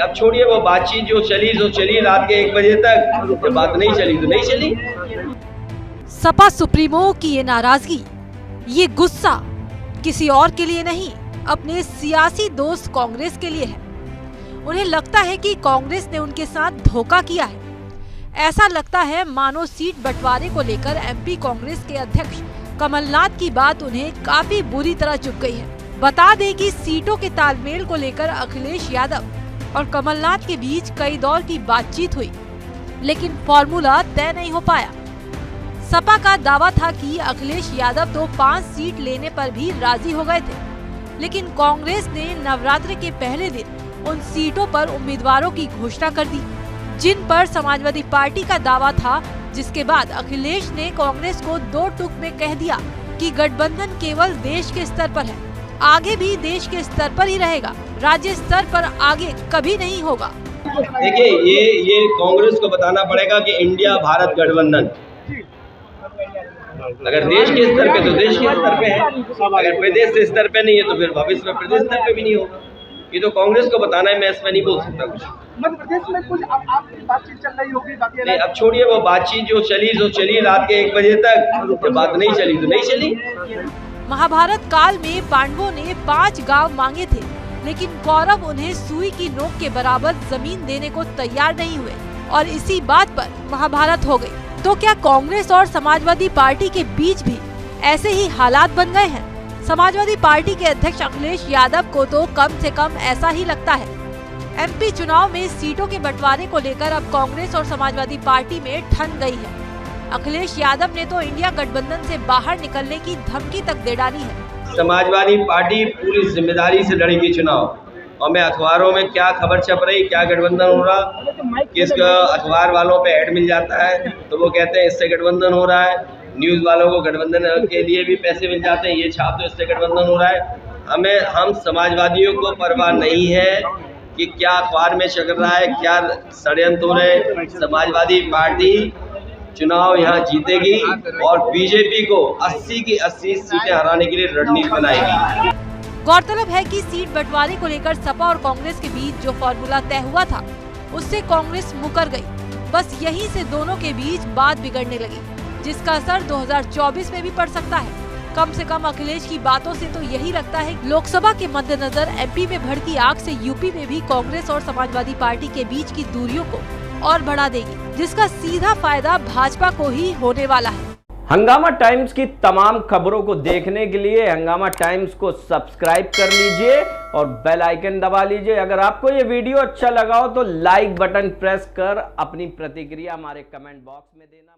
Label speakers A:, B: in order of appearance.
A: अब छोड़िए वो बातचीत जो चली सो चली रात के 1 बजे तक, जब बात नहीं चली तो नहीं चली।
B: सपा सुप्रीमो की ये नाराजगी, ये गुस्सा किसी और के लिए नहीं, अपने सियासी दोस्त कांग्रेस के लिए है। उन्हें लगता है कि कांग्रेस ने उनके साथ धोखा किया है। ऐसा लगता है मानो सीट बंटवारे को लेकर एमपी कांग्रेस के अध्यक्ष कमलनाथ की बात उन्हें काफी बुरी तरह चुभ गई है। बता दें कि सीटों के तालमेल को लेकर अखिलेश यादव और कमलनाथ के बीच कई दौर की बातचीत हुई, लेकिन फॉर्मूला तय नहीं हो पाया। सपा का दावा था कि अखिलेश यादव तो 5 सीट लेने पर भी राजी हो गए थे, लेकिन कांग्रेस ने नवरात्र के पहले दिन उन सीटों पर उम्मीदवारों की घोषणा कर दी, जिन पर समाजवादी पार्टी का दावा था, जिसके बाद अखिलेश ने कांग्रेस को 2 टूक में कह दिया कि गठबंधन केवल देश के स्तर पर है, आगे भी देश के स्तर पर ही रहेगा, राज्य स्तर पर आगे कभी नहीं होगा।
A: देखिए ये कांग्रेस को बताना पड़ेगा कि इंडिया भारत गठबंधन अगर देश के स्तर पे तो देश के स्तर पे है, अगर प्रदेश के स्तर पे नहीं है तो फिर भविष्य में प्रदेश स्तर पे भी नहीं होगा। ये तो कांग्रेस को बताना है, मैं इसमें नहीं बोल सकता कुछ।
C: मध्य प्रदेश में कुछ अब आपकी बातचीत चल रही होगी, बाकी
A: नहीं, अब छोड़िए वो बातचीत जो चली सो चली रात के 1 बजे तक, जब बात नहीं चली तो नहीं चली।
B: महाभारत काल में पांडवों ने 5 गांव मांगे थे, लेकिन कौरव उन्हें सुई की नोक के बराबर जमीन देने को तैयार नहीं हुए और इसी बात पर महाभारत हो गई। तो क्या कांग्रेस और समाजवादी पार्टी के बीच भी ऐसे ही हालात बन गए हैं? समाजवादी पार्टी के अध्यक्ष अखिलेश यादव को तो कम से कम ऐसा ही लगता है। एमपी चुनाव में सीटों के बंटवारे को लेकर अब कांग्रेस और समाजवादी पार्टी में ठन गई है। अखिलेश यादव ने तो इंडिया गठबंधन से बाहर निकलने की धमकी तक दे डाली है।
A: समाजवादी पार्टी पूरी जिम्मेदारी से लड़ेगी चुनाव, और मैं अखबारों में क्या खबर छप रही, क्या गठबंधन हो रहा, किस अखबार वालों पे ऐड मिल जाता है तो वो कहते हैं इससे गठबंधन हो रहा है, न्यूज़ वालों को गठबंधन के लिए भी पैसे मिल जाते हैं, ये छाप तो इससे गठबंधन हो रहा है। हम समाजवादियों को परवाह नहीं है कि क्या अखबार में चल रहा है, क्या षड्यंत्र हो रहे। समाजवादी पार्टी चुनाव यहाँ जीतेगी और बीजेपी को 80 की 80 सीटें हराने के लिए रणनीति बनाएगी।
B: गौरतलब है कि सीट बंटवारे को लेकर सपा और कांग्रेस के बीच जो फॉर्मूला तय हुआ था, उससे कांग्रेस मुकर गई। बस यहीं से दोनों के बीच बात बिगड़ने लगी, जिसका असर 2024 में भी पड़ सकता है। कम से कम अखिलेश की बातों से तो यही लगता है लोकसभा के मद्देनजर एमपी में भड़की आग से यूपी में भी कांग्रेस और समाजवादी पार्टी के बीच की दूरियों को और बढ़ा देगी, जिसका सीधा फायदा भाजपा को ही होने वाला है।
D: हंगामा टाइम्स की तमाम खबरों को देखने के लिए हंगामा टाइम्स को सब्सक्राइब कर लीजिए और बेल आइकन दबा लीजिए। अगर आपको ये वीडियो अच्छा लगा हो तो लाइक बटन प्रेस कर अपनी प्रतिक्रिया हमारे कमेंट बॉक्स में देना।